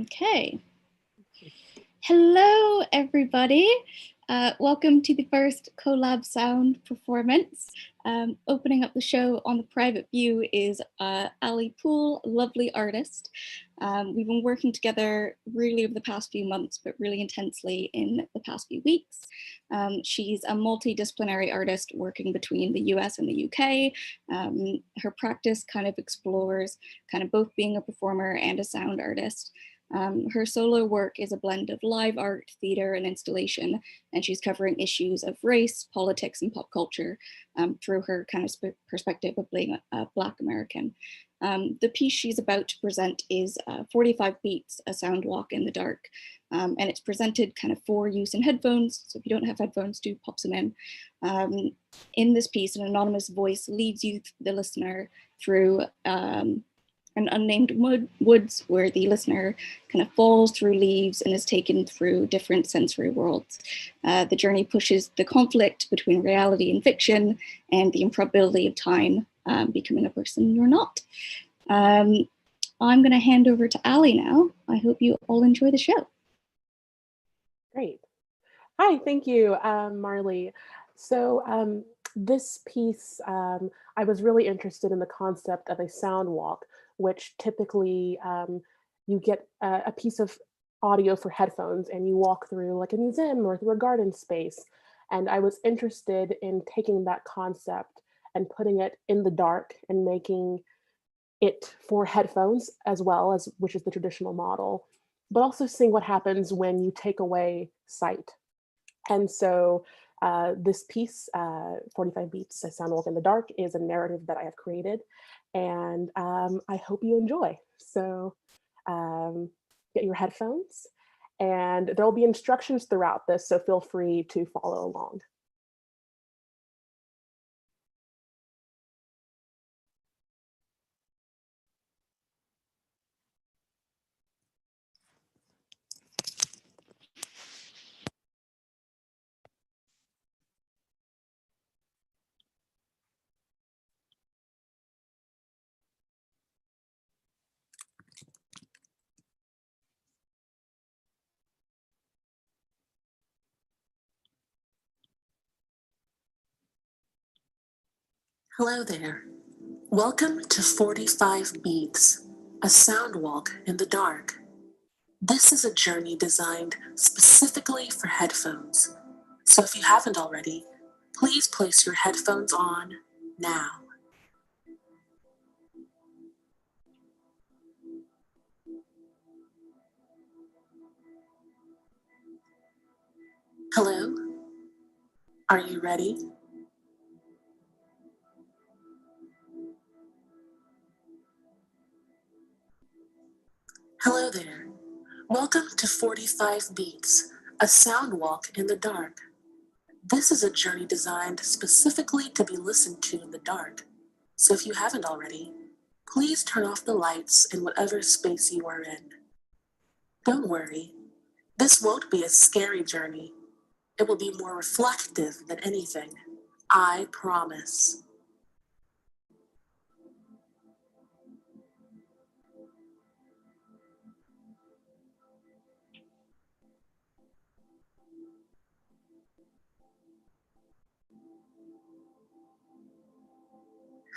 Okay. Hello, everybody. Welcome to the first Co.Lab sound performance. Opening up the show on the private view is Poole, a lovely artist. We've been working together really over the past few months, but really intensely in the past few weeks. She's a multidisciplinary artist working between the US and the UK. Her practice kind of explores both being a performer and a sound artist. Her solo work is a blend of live art, theater, and installation, and she's covering issues of race, politics, and pop culture through her perspective of being a Black American. The piece she's about to present is 45 Beats, a sound walk in the dark, and it's presented for use in headphones, so if you don't have headphones, do pop some in. In this piece, an anonymous voice leads you, the listener, through an unnamed woods where the listener falls through leaves and is taken through different sensory worlds. The journey pushes the conflict between reality and fiction and the improbability of time becoming a person you're not. I'm going to hand over to Ali now. I hope you all enjoy the show. Great. Hi, thank you, Marley. So this piece, I was really interested in the concept of a sound walk, which typically you get a piece of audio for headphones and you walk through like a museum or through a garden space. And I was interested in taking that concept and putting it in the dark and making it for headphones as well as, which is the traditional model, but also seeing what happens when you take away sight. And so this piece, 45 Beats, A Sound Walk in the Dark, is a narrative that I have created, and I hope you enjoy. So get your headphones, and there'll be instructions throughout this, so feel free to follow along. Hello there. Welcome to 45 Beats, a sound walk in the dark. This is a journey designed specifically for headphones. So if you haven't already, please place your headphones on now. Hello? Are you ready? Hello there. Welcome to 45 Beats, a sound walk in the dark. This is a journey designed specifically to be listened to in the dark. So if you haven't already, please turn off the lights in whatever space you are in. Don't worry, this won't be a scary journey. It will be more reflective than anything. I promise.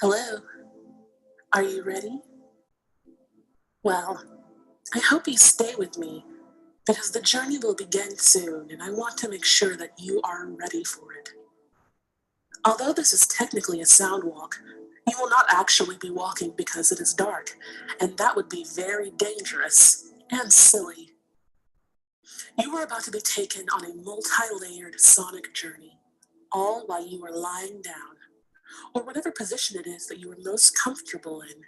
Hello? Are you ready? Well, I hope you stay with me because the journey will begin soon and I want to make sure that you are ready for it. Although this is technically a sound walk, you will not actually be walking because it is dark, and that would be very dangerous and silly. You are about to be taken on a multi-layered sonic journey, all while you are lying down, or whatever position it is that you are most comfortable in.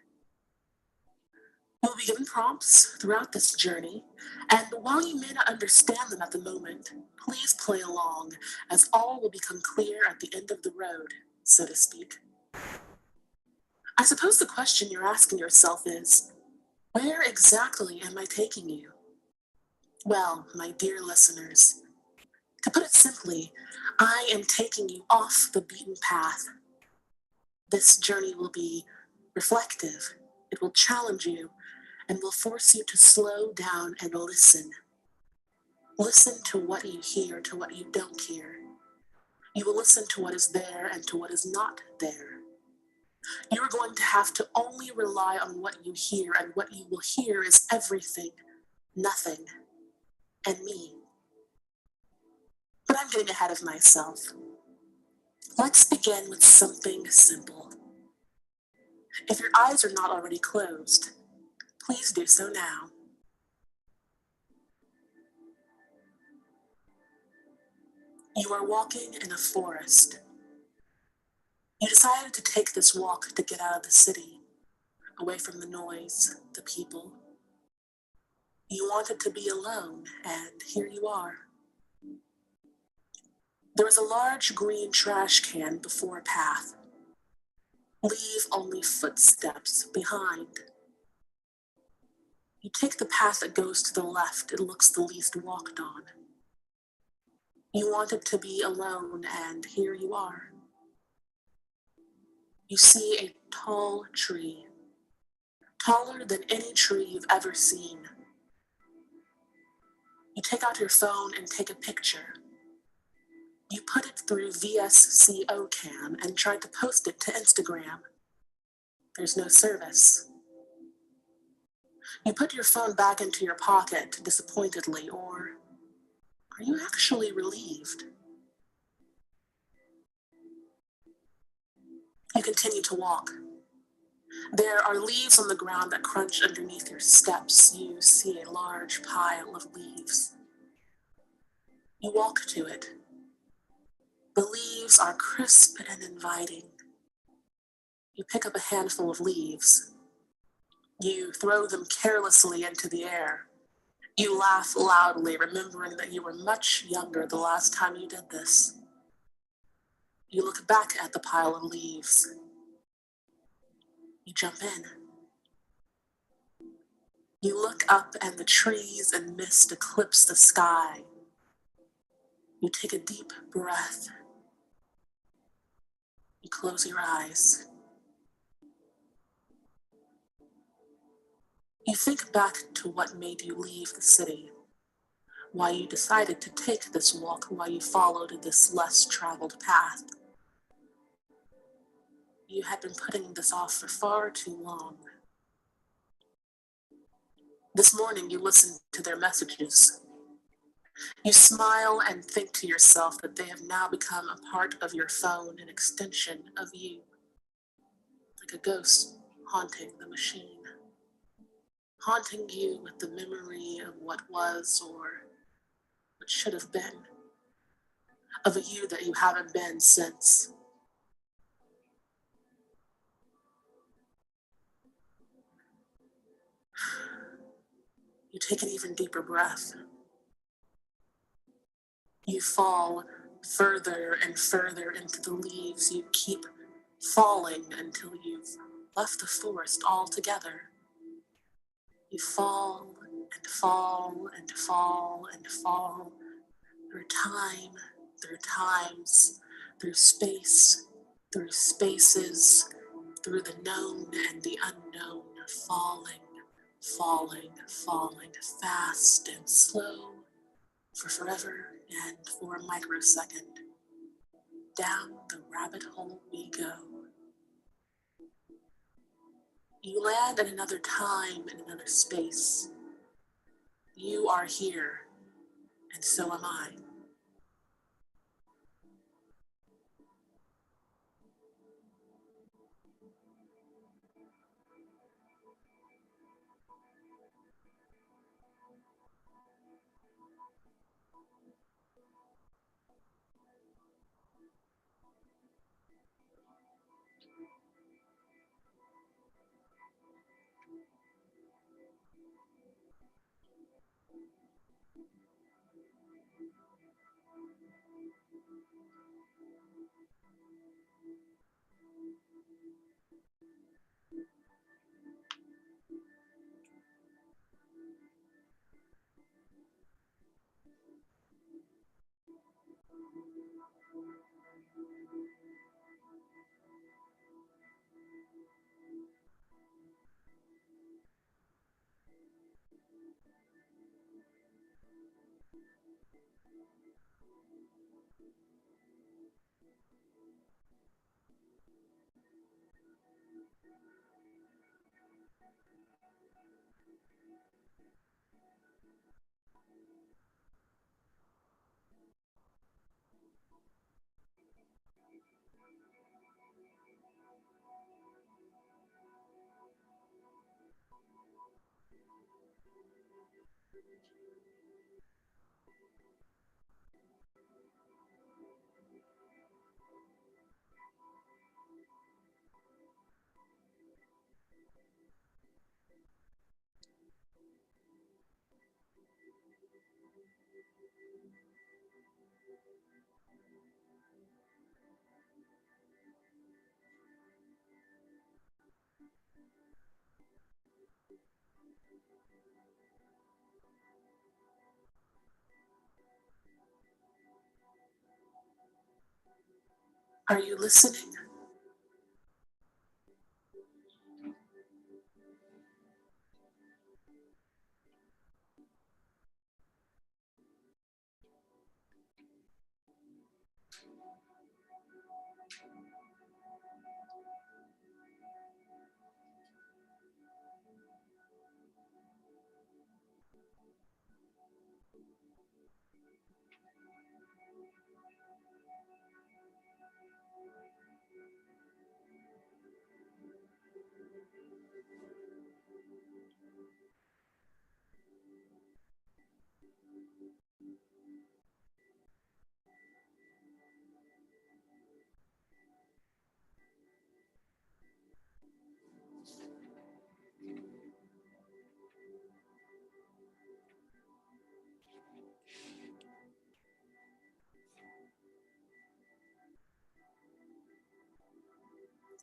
You'll be given prompts throughout this journey, and while you may not understand them at the moment, please play along, as all will become clear at the end of the road, so to speak. I suppose the question you're asking yourself is, where exactly am I taking you? Well, my dear listeners, to put it simply, I am taking you off the beaten path. This journey will be reflective, it will challenge you, and will force you to slow down and listen. Listen to what you hear, to what you don't hear. You will listen to what is there and to what is not there. You are going to have to only rely on what you hear, and what you will hear is everything, nothing, and me. But I'm getting ahead of myself. Let's begin with something simple. If your eyes are not already closed, please do so now. You are walking in a forest. You decided to take this walk to get out of the city, away from the noise, the people. You wanted to be alone, and here you are. There is a large green trash can before a path. Leave only footsteps behind. You take the path that goes to the left. It looks the least walked on. You wanted to be alone, and here you are. You see a tall tree, taller than any tree you've ever seen. You take out your phone and take a picture. You put it through VSCO cam and tried to post it to Instagram. There's no service. You put your phone back into your pocket disappointedly, or are you actually relieved? You continue to walk. There are leaves on the ground that crunch underneath your steps. You see a large pile of leaves. You walk to it. The leaves are crisp and inviting. You pick up a handful of leaves. You throw them carelessly into the air. You laugh loudly, remembering that you were much younger the last time you did this. You look back at the pile of leaves. You jump in. You look up and the trees and mist eclipse the sky. You take a deep breath. You close your eyes. You think back to what made you leave the city, why you decided to take this walk, why you followed this less traveled path. You had been putting this off for far too long. This morning you listened to their messages. You smile and think to yourself that they have now become a part of your phone, an extension of you, like a ghost haunting the machine. Haunting you with the memory of what was or what should have been, of a you that you haven't been since. You take an even deeper breath. You fall further and further into the leaves. You keep falling until you've left the forest altogether. You fall and fall and fall and fall through time, through times, through space, through spaces, through the known and the unknown, falling, falling, falling, fast and slow, for forever and for a microsecond. Down the rabbit hole we go. You land in another time, in another space. You are here, and so am I. Are you listening?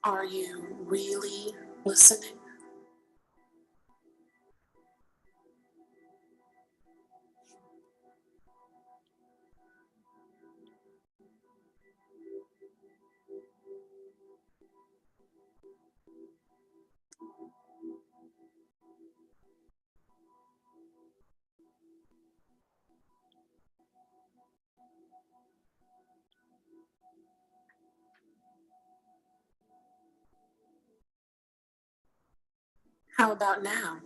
Are you really listening? How about now?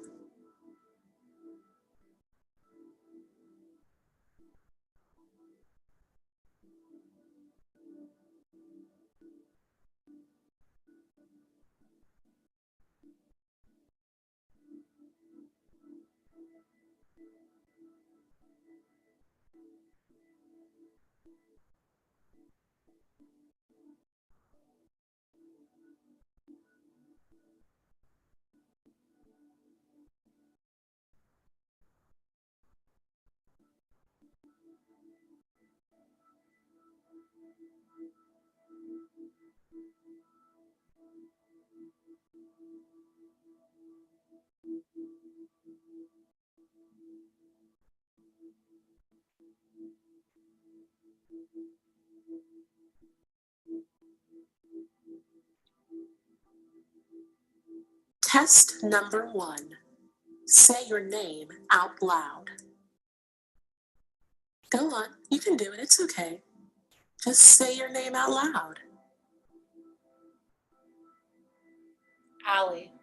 Test number 1. Say your name out loud. Go on, you can do it, it's okay. Just say your name out loud. Allie.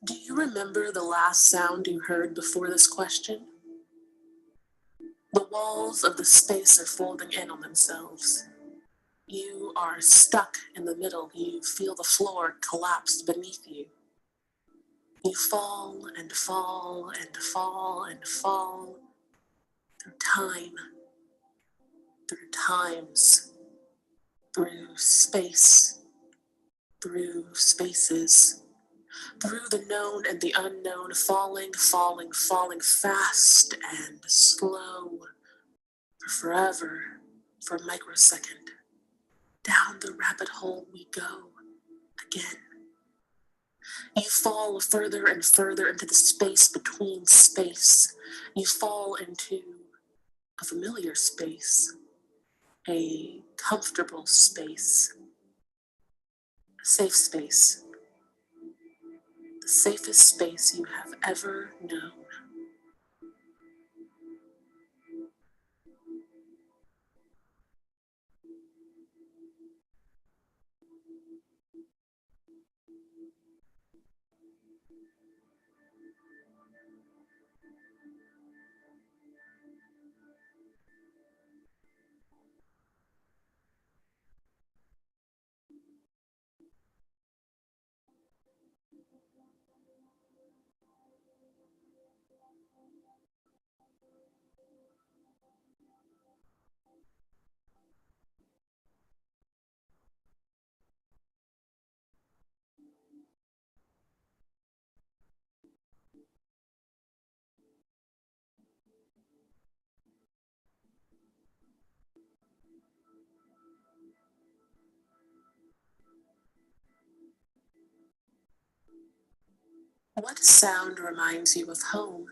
Do you remember the last sound you heard before this question? The walls of the space are folding in on themselves. You are stuck in the middle. You feel the floor collapse beneath you. You fall and fall and fall and fall through time, through times, through space, through spaces, through the known and the unknown, falling, falling, falling fast and slow, for forever, for a microsecond. Down the rabbit hole we go again. You fall further and further into the space between space. You fall into a familiar space, a comfortable space, a safe space, the safest space you have ever known. What sound reminds you of home?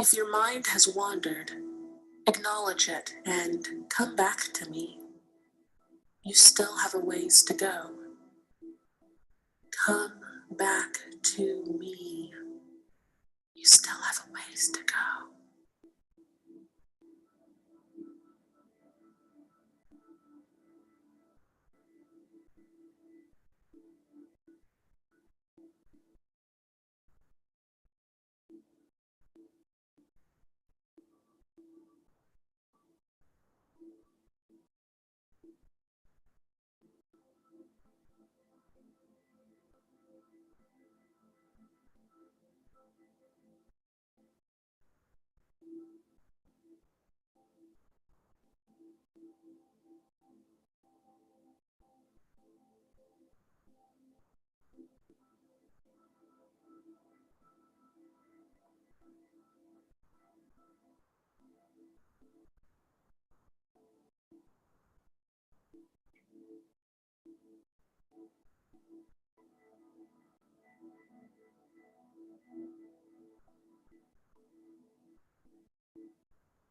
If your mind has wandered, acknowledge it and come back to me. You still have a ways to go. Come back to me. You still have a ways to go.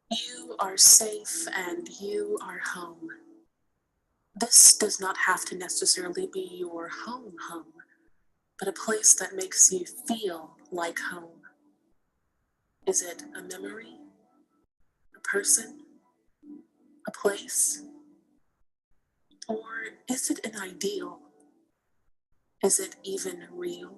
You are safe and you are home. This does not have to necessarily be your home home. but a place that makes you feel like home? Is it a memory, a person, a place? Or is it an ideal? Is it even real?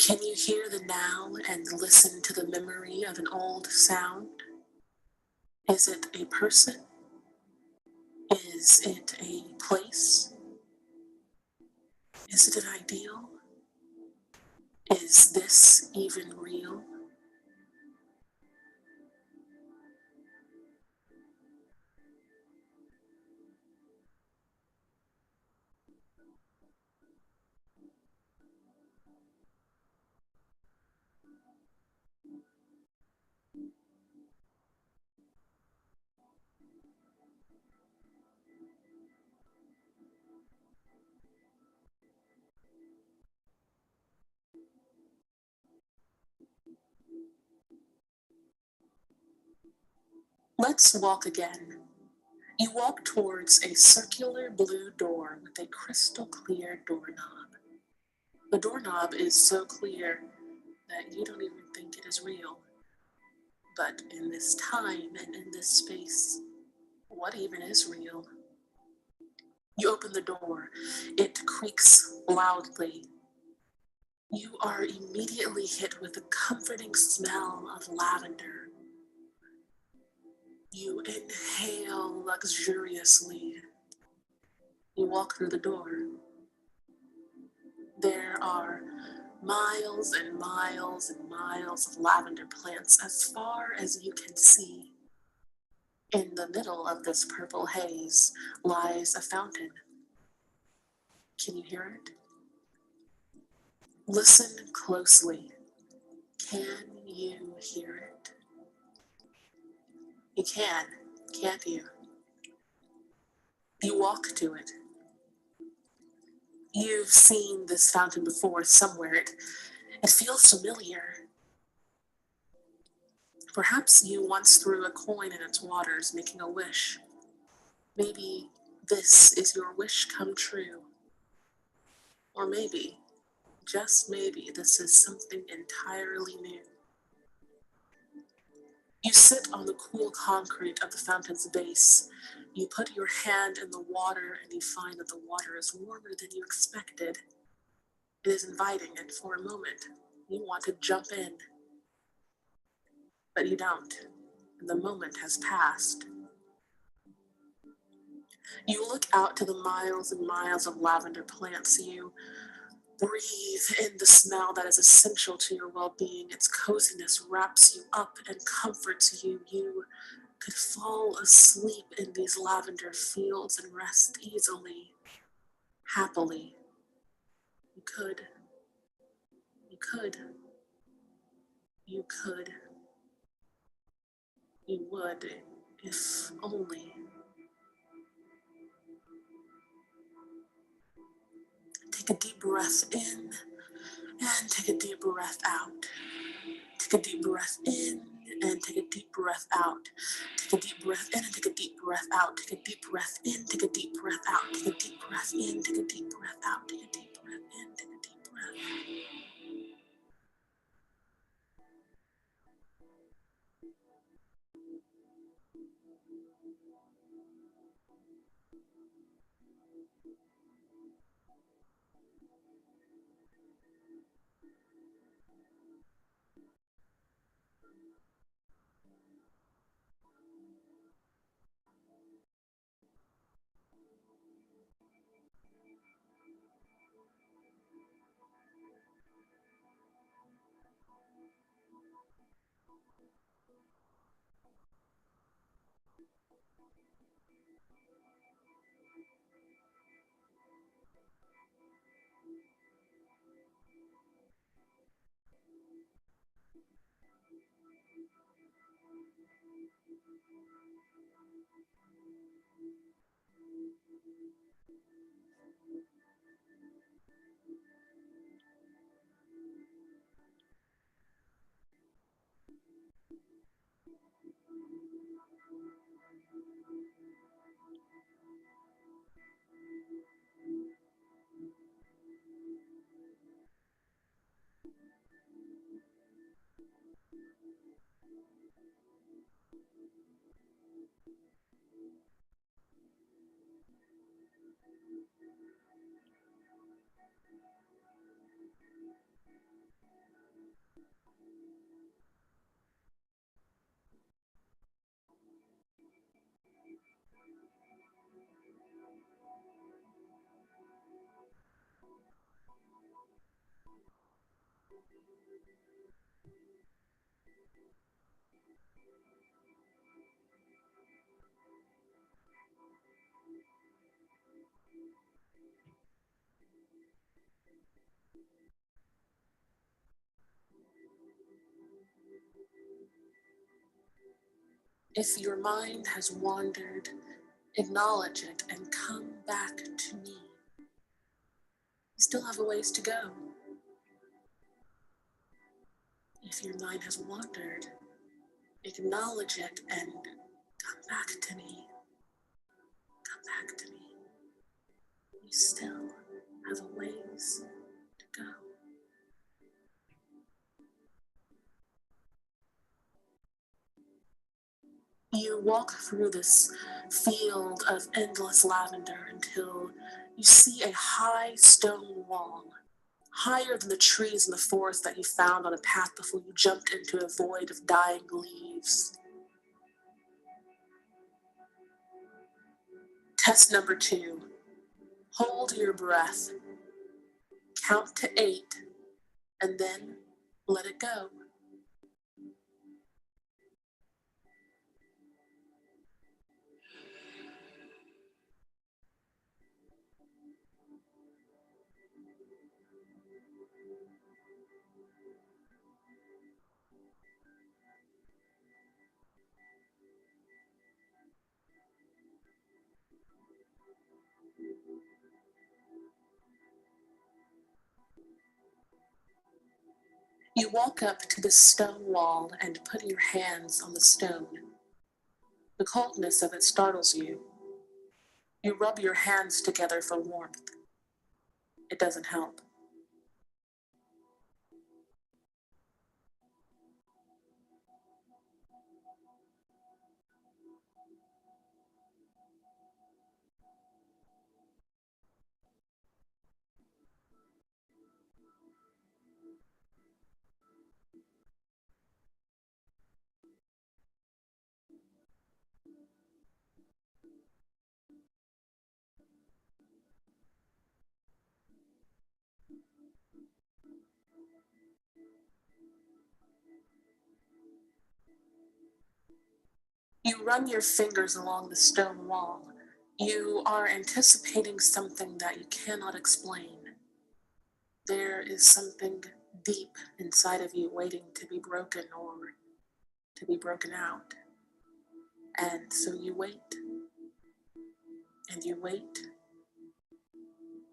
Can you hear the now and listen to the memory of an old sound? Is it a person? Is it a place? Is it an ideal? Is this even real? Let's walk again. You walk towards a circular blue door with a crystal clear doorknob. The doorknob is so clear that you don't even think it is real. But in this time and in this space, what even is real? You open the door. It creaks loudly. You are immediately hit with the comforting smell of lavender. You inhale luxuriously. You walk through the door. There are miles and miles and miles of lavender plants as far as you can see. In the middle of this purple haze lies a fountain. Can you hear it? Listen closely. Can you hear it? You can, can't you? You walk to it. You've seen this fountain before somewhere. It feels familiar. Perhaps you once threw a coin in its waters, making a wish. Maybe this is your wish come true. Or maybe, just maybe, this is something entirely new. You sit on the cool concrete of the fountain's base. You put your hand in the water and you find that the water is warmer than you expected. It is inviting, and for a moment, you want to jump in. But you don't, and the moment has passed. You look out to the miles and miles of lavender plants. You breathe in the smell that is essential to your well-being. Its coziness wraps you up and comforts you. You could fall asleep in these lavender fields and rest easily, happily. You could. You could. You could. You would, if only. Take a deep breath in and take a deep breath out. Take a deep breath in and take a deep breath out. Take a deep breath in and take a deep breath out. Take a deep breath in, take a deep breath out. Take a deep breath in, take a deep breath out. Take a deep breath in, take a deep breath out. If your mind has wandered, acknowledge it and come back to me. You still have a ways to go. If your mind has wandered, acknowledge it and come back to me. Come back to me. You still have a ways to go. You walk through this field of endless lavender until you see a high stone wall, higher than the trees in the forest that you found on a path before you jumped into a void of dying leaves. Test number 2. Hold your breath. Count to 8, and then let it go. You walk up to the stone wall and put your hands on the stone. The coldness of it startles you. You rub your hands together for warmth. It doesn't help. You run your fingers along the stone wall. You are anticipating something that you cannot explain. There is something deep inside of you waiting to be broken or to be broken out. And so you wait, and you wait,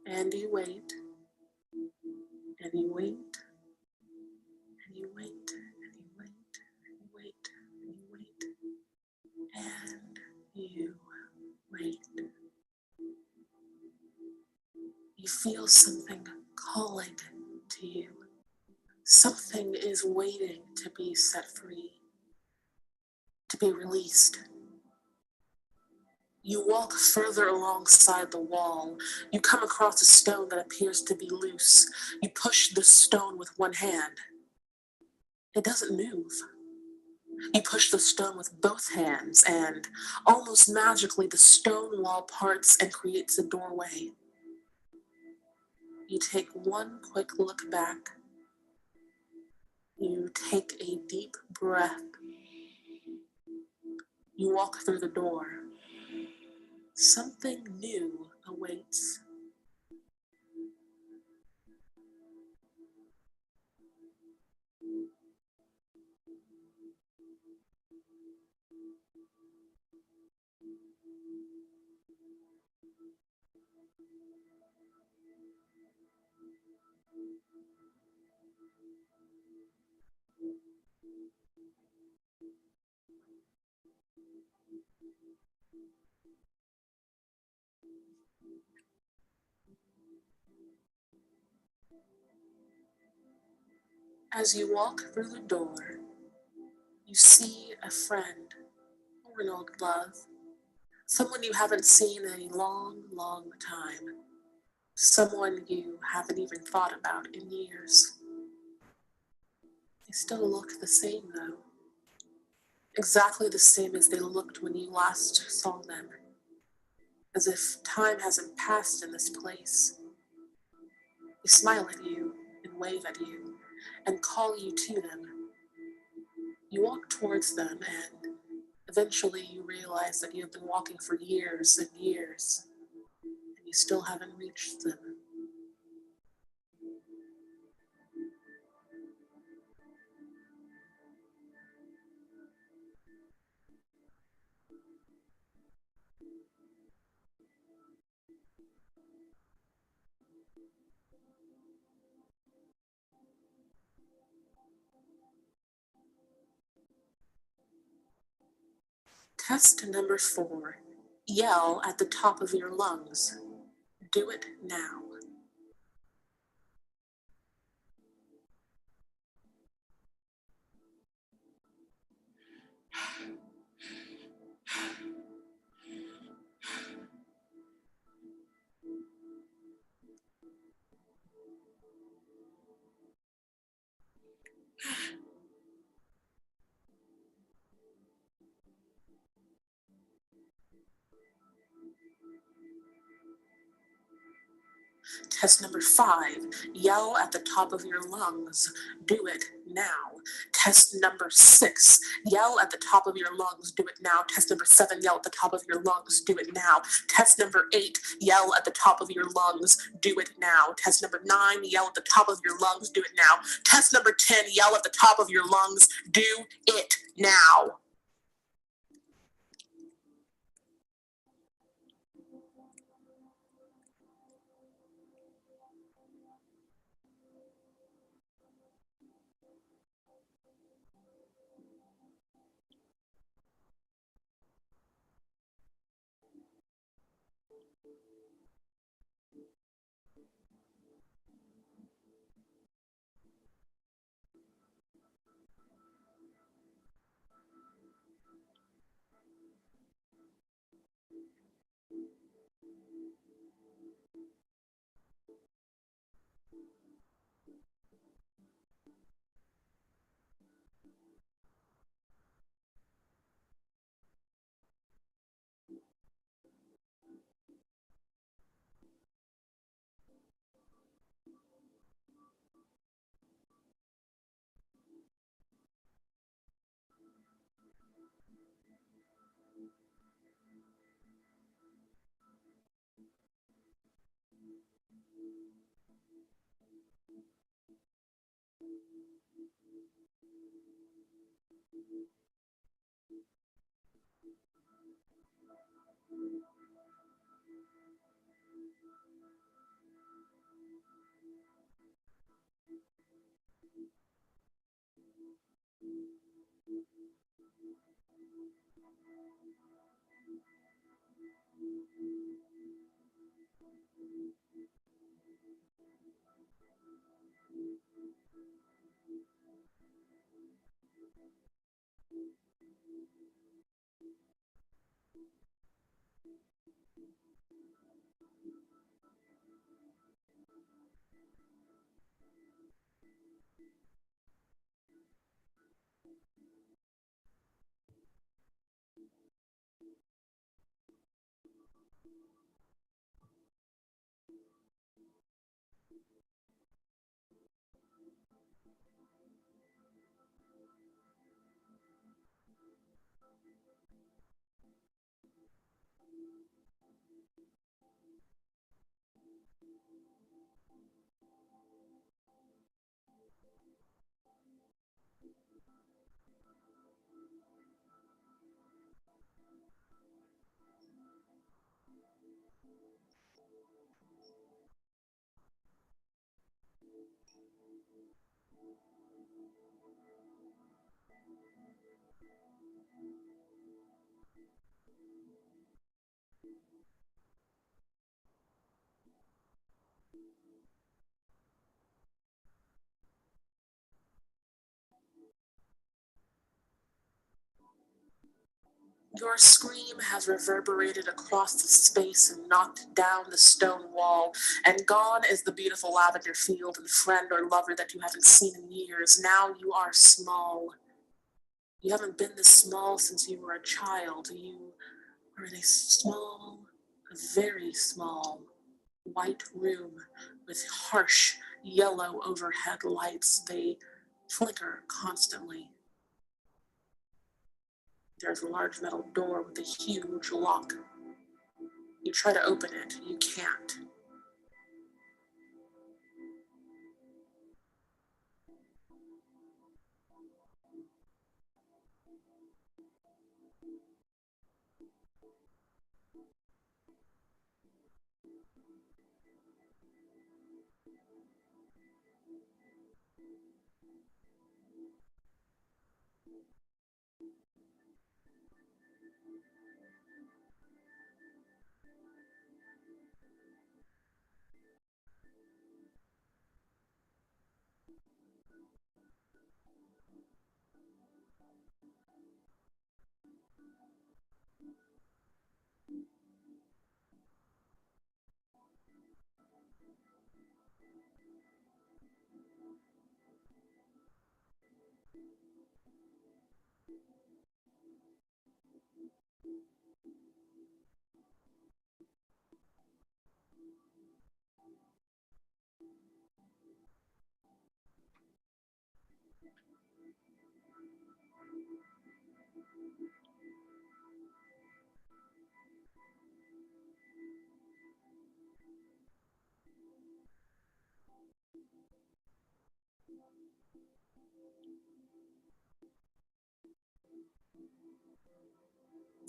and you wait, and you wait, and you wait, and you wait, and you wait, and you wait, and you wait. You feel something calling to you. Something is waiting to be set free, to be released. You walk further alongside the wall. You come across a stone that appears to be loose. You push the stone with one hand. It doesn't move. You push the stone with both hands, and almost magically the stone wall parts and creates a doorway. You take one quick look back. You take a deep breath. You walk through the door. Something new awaits. As you walk through the door, you see a friend or an old love, someone you haven't seen in a long, long time, someone you haven't even thought about in years. They still look the same though, exactly the same as they looked when you last saw them, as if time hasn't passed in this place. They smile at you and wave at you and call you to them. You walk towards them and eventually you realize that you have been walking for years and years and you still haven't reached them. Test number 4. Yell at the top of your lungs. Do it now. Test number 5. Yell at the top of your lungs. Do it now. Test number 6. Yell at the top of your lungs. Do it now. Test number 7. Yell at the top of your lungs. Do it now. Test number 8. Yell at the top of your lungs. Do it now. Test number 9. Yell at the top of your lungs. Do it now. Test number 10. Yell at the top of your lungs. Do it now. Your scream has reverberated across the space and knocked down the stone wall, and gone is the beautiful lavender field and friend or lover that you haven't seen in years. Now you are small. You haven't been this small since you were a child. You are in a small, a very small, white room with harsh yellow overhead lights. They flicker constantly. There's a large metal door with a huge lock. You try to open it, you can't.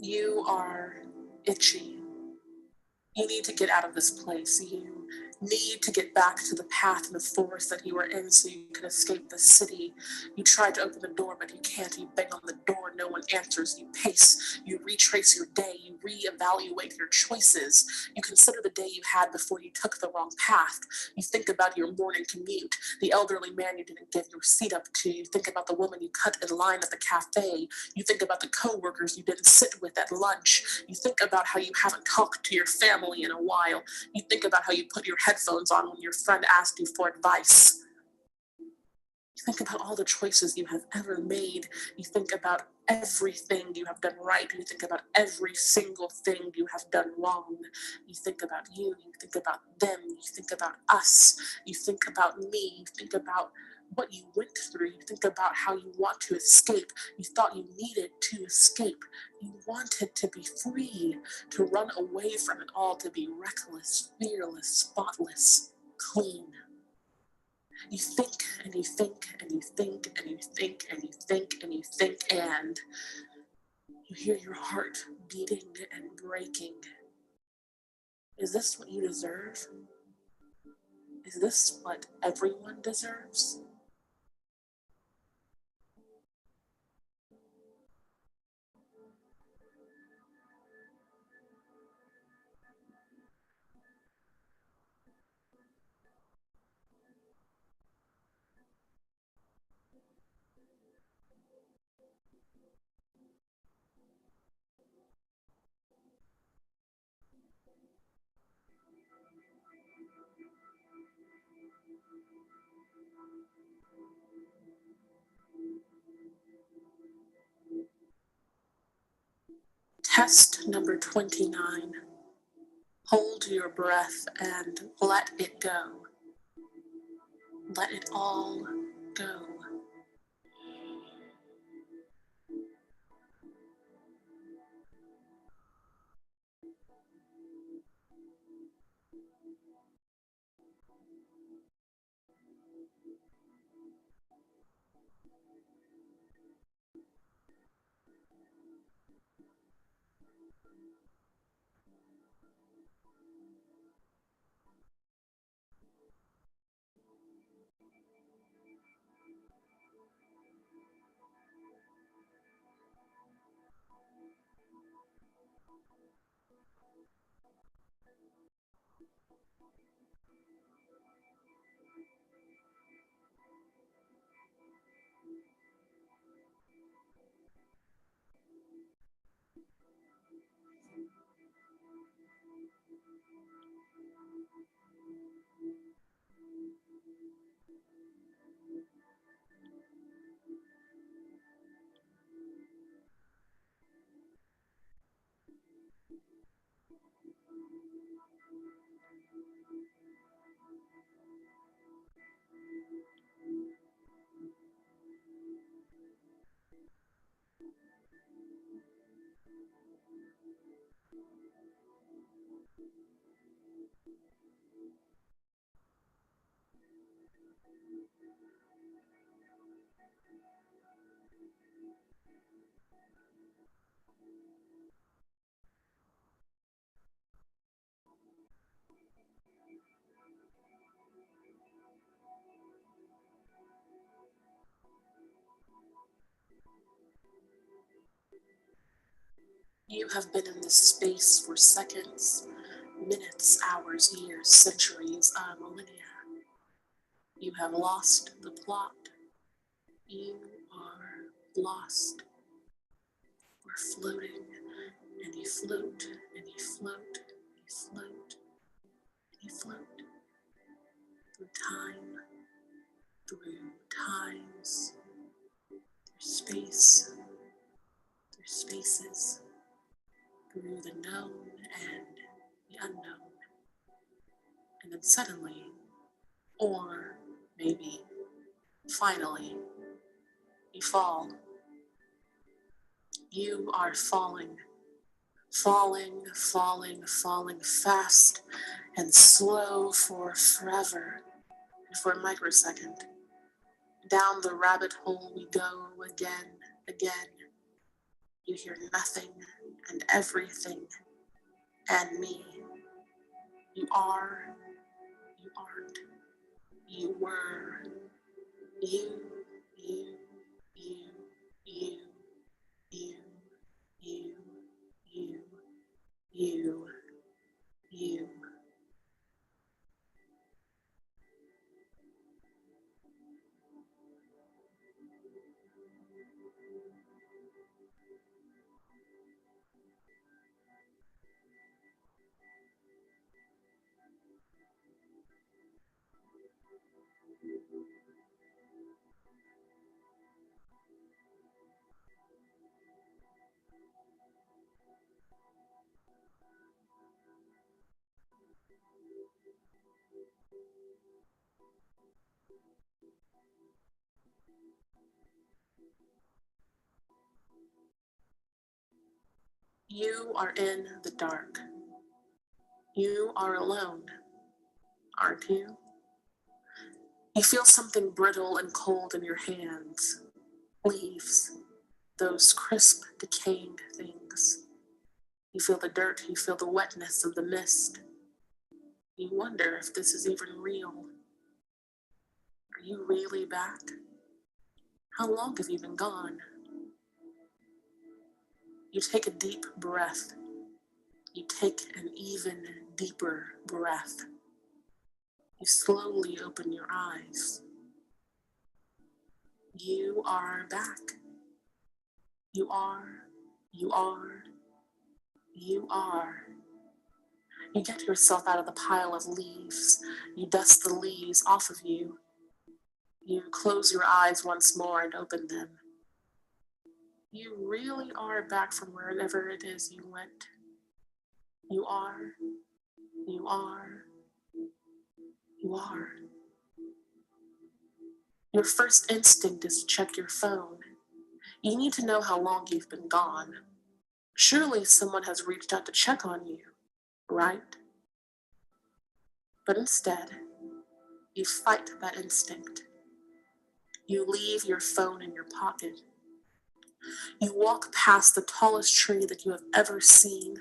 You are itchy. You need to get out of this place. You need to get back to the path in the forest that you were in so you can escape the city. You try to open the door, but you can't. You bang on the door, no one answers. You pace, you retrace your day, you reevaluate your choices. You consider the day you had before you took the wrong path. You think about your morning commute, the elderly man you didn't give your seat up to. You think about the woman you cut in line at the cafe. You think about the coworkers you didn't sit with at lunch. You think about how you haven't talked to your family in a while. You think about how you put your headphones on when your friend asked you for advice. You think about all the choices you have ever made. You think about everything you have done right. You think about every single thing you have done wrong. You think about you. You think about them. You think about us. You think about me. You think about what you went through. You think about how you want to escape. You thought you needed to escape. You wanted to be free, to run away from it all, to be reckless, fearless, spotless, clean. You think and you think and you think and you think and you think and you think, and you hear your heart beating and breaking. Is this what you deserve? Is this what everyone deserves? Test number 29. Hold your breath and let it go. Let it all go. You have been in this space for seconds, minutes, hours, years, centuries, millennia. You have lost the plot. You are lost. We're floating, and you float, and you float, and you float, and you float through time, through times, through space, through spaces, through the known and the unknown. And then suddenly, or maybe finally, you fall. You are falling, falling, falling, falling fast and slow for forever, for a microsecond. Down the rabbit hole we go again, again. You hear nothing and everything and me. You are, you aren't, you were, you, you, you, you, you, you, you, you, you. You are in the dark. You are alone, aren't you? You feel something brittle and cold in your hands. Leaves, those crisp, decaying things. You feel the dirt, you feel the wetness of the mist. You wonder if this is even real. Are you really back? How long have you been gone? You take a deep breath. You take an even deeper breath. You slowly open your eyes. You are back. You are, you are, you are. You get yourself out of the pile of leaves. You dust the leaves off of you. You close your eyes once more and open them. You really are back from wherever it is you went. You are, you are, you are. Your first instinct is to check your phone. You need to know how long you've been gone. Surely someone has reached out to check on you, right? But instead, you fight that instinct. You leave your phone in your pocket. You walk past the tallest tree that you have ever seen.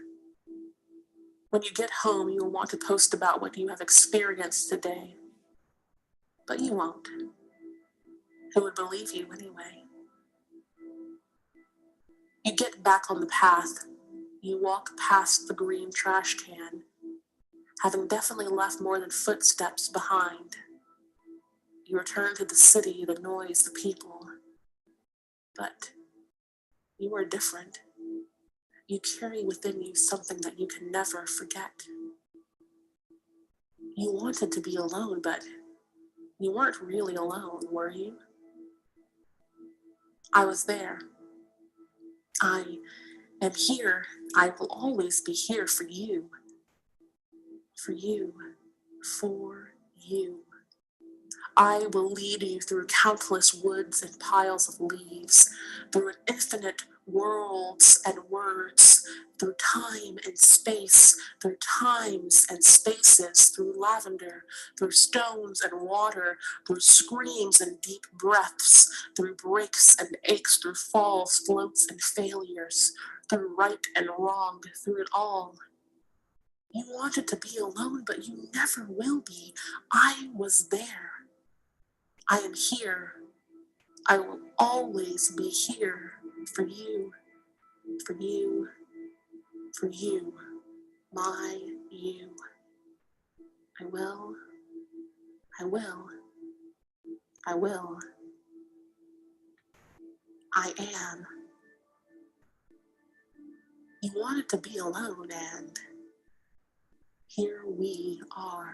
When you get home, you will want to post about what you have experienced today. But you won't. Who would believe you anyway? You get back on the path. You walk past the green trash can, having definitely left more than footsteps behind. You return to the city, the noise, the people. But you are different. You carry within you something that you can never forget. You wanted to be alone, but you weren't really alone, were you? I was there. I am here. I will always be here for you. For you. For you. I will lead you through countless woods and piles of leaves, through infinite worlds and words, through time and space, through times and spaces, through lavender, through stones and water, through screams and deep breaths, through breaks and aches, through falls, floats, and failures, through right and wrong, through it all. You wanted to be alone, but you never will be. I was there. I am here. I will always be here for you, for you, for you, my you. I will, I will, I will. I am. You wanted to be alone, and here we are.